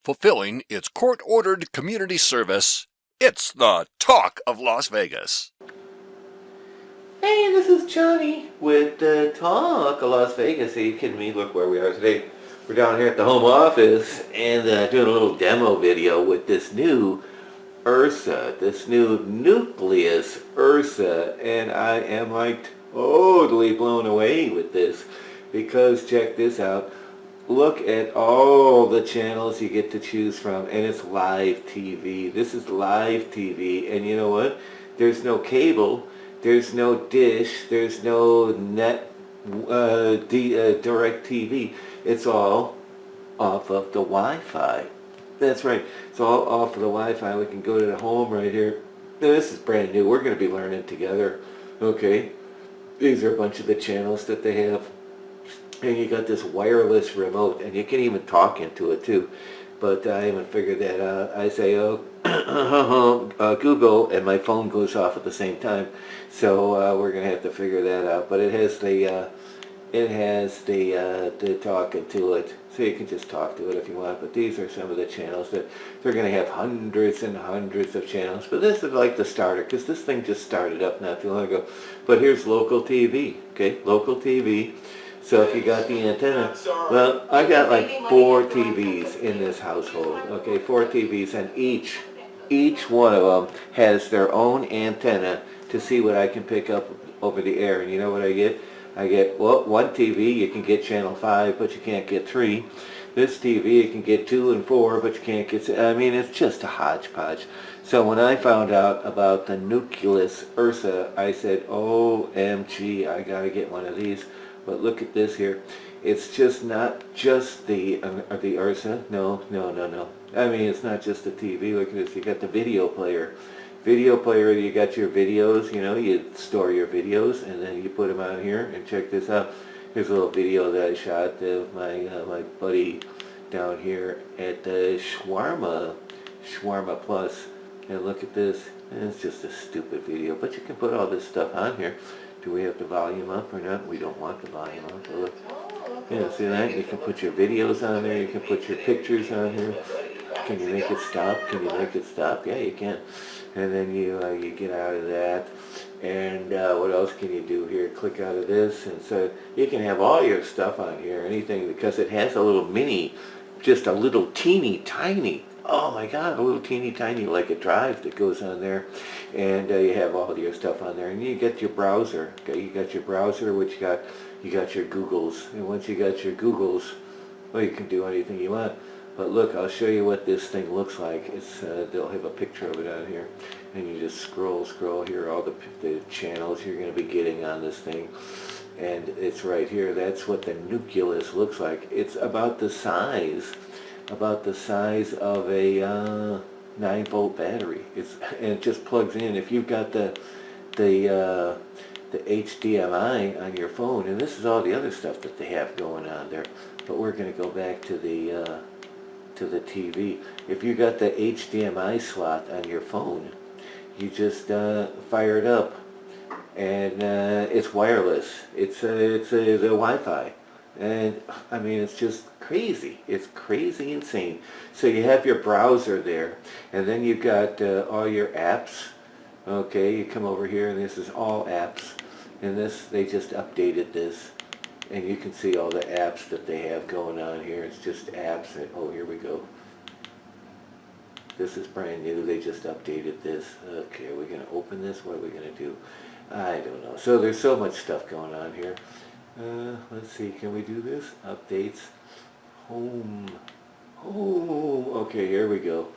fulfilling its court-ordered community service. It's the talk of Las Vegas. Hey, this is Johnny with the talk of Las Vegas. Are you kidding me? Look where we are today. We're down here at the home office and doing a little demo video with this new Ursa, this new Nuclius Ursa, and I am like totally blown away with this because check this out. Look at all the channels you get to choose from, and it's live TV. This is live TV, and you know what? There's no cable, there's no dish, there's no direct TV. It's all off of the Wi-Fi. That's right. It's all off of the Wi-Fi. We can go to the home right here. Now, this is brand new. We're going to be learning together. Okay. These are a bunch of the channels that they have. And you got this wireless remote, and you can even talk into it too. But I haven't figured that out. I say, Google, and my phone goes off at the same time. So we're going to have to figure that out. But it has the talking to it. So you can just talk to it if you want. But these are some of the channels that they're going to have hundreds and hundreds of channels. But this is like the starter, because this thing just started up not too long ago. But here's local TV. Okay, local TV. So if you got the antenna, well, I got like 4 TVs in this household. Okay, 4 TVs, and each one of them has their own antenna to see what I can pick up over the air. And you know what I get? I get, well, one TV, you can get channel 5, but you can't get 3. This TV, you can get 2 and 4, but you can't get, I mean, it's just a hodgepodge. So when I found out about the Nuclius Ursa, I said, OMG, I gotta get one of these. But look at this here. It's just not just the Ursa. No. I mean, it's not just the TV. Look at this. You got the video player. Video player, you got your videos, you know, you store your videos, and then you put them on here. And check this out. Here's a little video that I shot of my buddy down here at the Shawarma Plus. And look at this. And it's just a stupid video, but you can put all this stuff on here. Do we have the volume up or not? We don't want the volume up. Look. Yeah, see that? You can put your videos on there. You can put your pictures on here. Can you make it stop? Can you make it stop? Yeah, you can. And then you get out of that. And what else can you do here? Click out of this. And so you can have all your stuff on here. Anything, because it has a little mini, just a little teeny tiny, oh my God, a little teeny tiny like a drive that goes on there. And you have all your stuff on there. And you get your browser. Okay, you got your browser, which you got your Googles. And once you got your Googles, well, you can do anything you want. But look, I'll show you what this thing looks like. It's they'll have a picture of it on here. And you just scroll here, all the channels you're going to be getting on this thing. And it's right here. That's what the Nuclius looks like. It's about the size of a 9-volt battery. And it just plugs in. If you've got the HDMI on your phone, and this is all the other stuff that they have going on there. But we're going to go back to the TV. If you got the HDMI slot on your phone, you just fire it up, and it's wireless. It's the Wi-Fi. And I mean, it's just crazy. It's crazy insane. So you have your browser there, and then you've got all your apps. Okay, you come over here, and this is all apps. And they just updated this, and you can see all the apps that they have going on here. It's just apps. And, oh, here we go. This is brand new. They just updated this. Okay, are we going to open this? What are we going to do? I don't know. So there's so much stuff going on here. Let's see, can we do this? Updates. Home. Okay, here we go.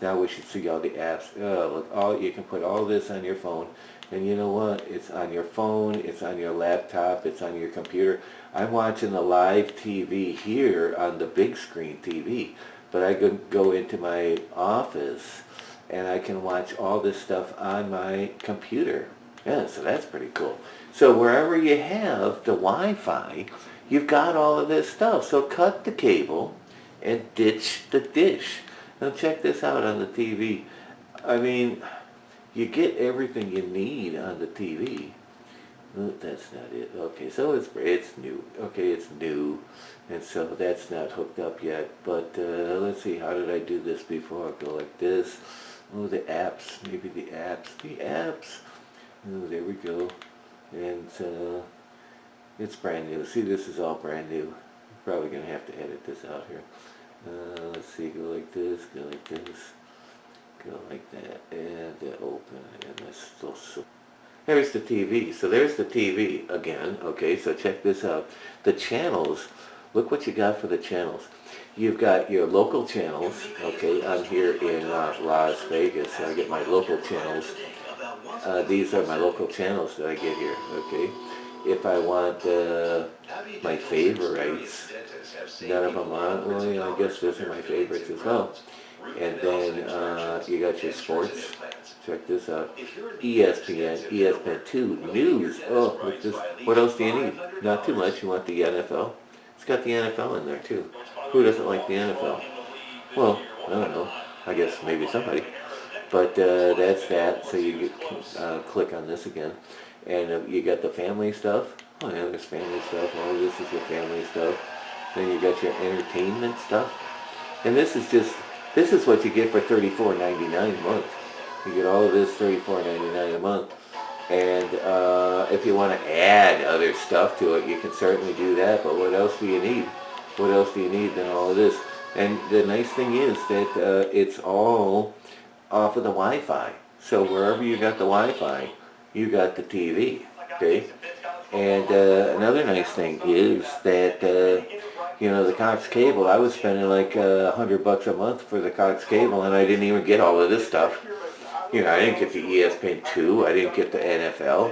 Now we should see all the apps. Look, you can put all this on your phone. And you know what? It's on your phone, it's on your laptop, it's on your computer. I'm watching the live TV here on the big screen TV. But I can go into my office and I can watch all this stuff on my computer. Yeah, so that's pretty cool. So wherever you have the Wi-Fi, you've got all of this stuff. So cut the cable and ditch the dish. Now check this out on the TV. I mean, you get everything you need on the TV. Oh, that's not it. Okay, so it's new. Okay, it's new, and so that's not hooked up yet. But let's see, how did I do this before? I'll go like this. Oh, the apps, maybe the apps. Oh, there we go. And it's brand new. See, this is all brand new. I'm probably gonna have to edit this out here. Let's see, go like this, go like this, go like that, and open, and that's still so. There's the TV. So there's the TV again. Okay, so check this out. The channels, look what you got for the channels. You've got your local channels. Okay, I'm here in Las Vegas. So I get my local channels. These are my local channels that I get here. Okay, if I want my favorites, none of them on. Well, you know, I guess those are my favorites as well. And then you got your sports. Check this out. ESPN, ESPN2, news. Oh, look this. What else do you need? Not too much. You want the NFL? It's got the NFL in there too. Who doesn't like the NFL? Well, I don't know. I guess maybe somebody. But that's that. So you click on this again. And you got the family stuff. Oh yeah, there's family stuff. Oh, this is your family stuff. Then you got your entertainment stuff. And this is what you get for $34.99 a month. You get all of this $34.99 a month. And if you want to add other stuff to it, you can certainly do that. But what else do you need? What else do you need than all of this? And the nice thing is that it's all off of the Wi-Fi. So wherever you got the Wi-Fi, you got the TV. Okay. And another nice thing is that you know, the Cox cable. I was spending like $100 a month for the Cox cable, and I didn't even get all of this stuff. You know, I didn't get the ESPN2. I didn't get the NFL.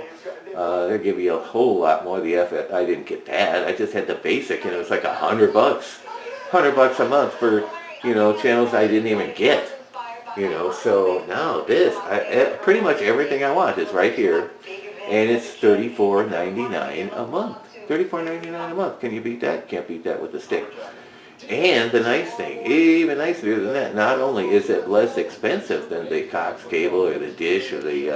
They give you a whole lot more. I didn't get that. I just had the basic, and it was like $100, $100 a month for, you know, channels I didn't even get. You know, so now pretty much everything I want is right here, and it's $34.99 a month. $34.99 a month. Can you beat that? Can't beat that with a stick. And the nice thing, even nicer than that, not only is it less expensive than the Cox cable or the Dish or the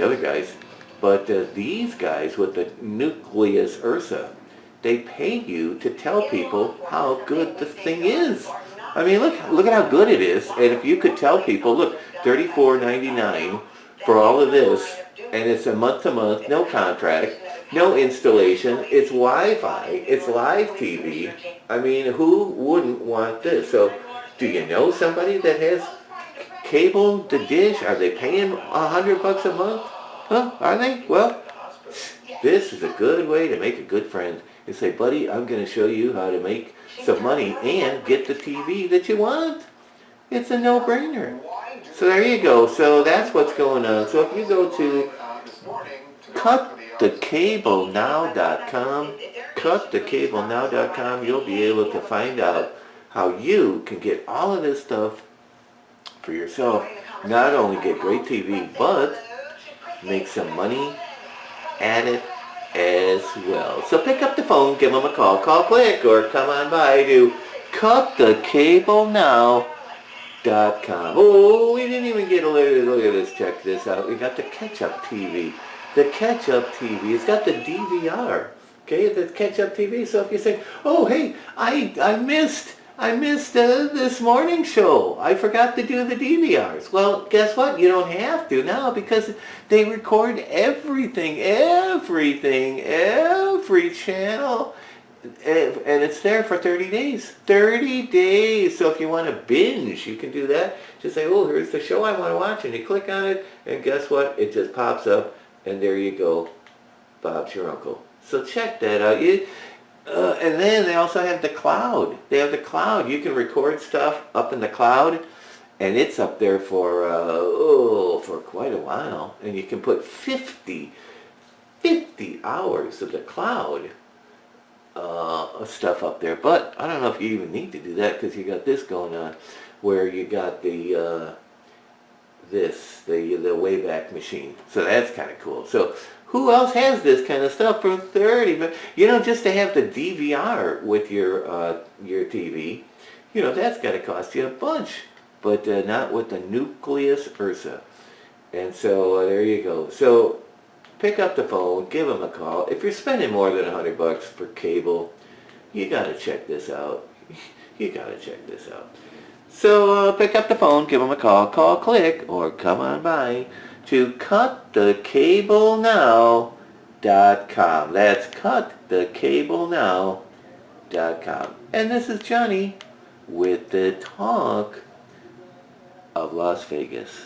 other guys, but these guys with the Nuclius Ursa, they pay you to tell people how good the thing is. I mean, look at how good it is. And if you could tell people, look, $34.99 for all of this, and it's a month-to-month, no contract, no installation, it's Wi-Fi, it's live TV. I mean, who wouldn't want this? So, do you know somebody that has cable, the Dish? Are they paying $100 a month? Huh? Are they? Well, this is a good way to make a good friend. You say, buddy, I'm going to show you how to make some money and get the TV that you want. It's a no-brainer. So there you go. So that's what's going on. So if you go to cutthecable.now.com, cutthecable.now.com, you'll be able to find out how you can get all of this stuff for yourself. Not only get great TV, but make some money at it as well. So pick up the phone, give them a call quick, or come on by to cutthecable.now.com. Oh, we didn't even get a look at this. Check this out. We got the catch-up TV. The catch-up TV. It's got the DVR. Okay, the catch-up TV. So if you say, oh, hey, I missed this morning show. I forgot to do the DVRs. Well, guess what? You don't have to now because they record everything, every channel, and it's there for 30 days. 30 days. So if you want to binge, you can do that. Just say, oh, here's the show I want to watch, and you click on it, and guess what? It just pops up, and there you go. Bob's your uncle. So check that out. And then they also have the cloud. They have the cloud. You can record stuff up in the cloud, and it's up there for quite a while. And you can put 50 hours of the cloud stuff up there. But I don't know if you even need to do that because you got this going on, where you got the Wayback Machine. So that's kind of cool. So who else has this kind of stuff for 30? But you know, just to have the DVR with your TV, you know, that's got to cost you a bunch. But not with the Nuclius Ursa. And so there you go. So pick up the phone, give them a call. If you're spending more than $100 for cable, you gotta check this out. You gotta check this out. So pick up the phone, give them a call, click, or come on by to cutthecable.now.com. That's cutthecable.now.com. And this is Johnny with the talk of Las Vegas.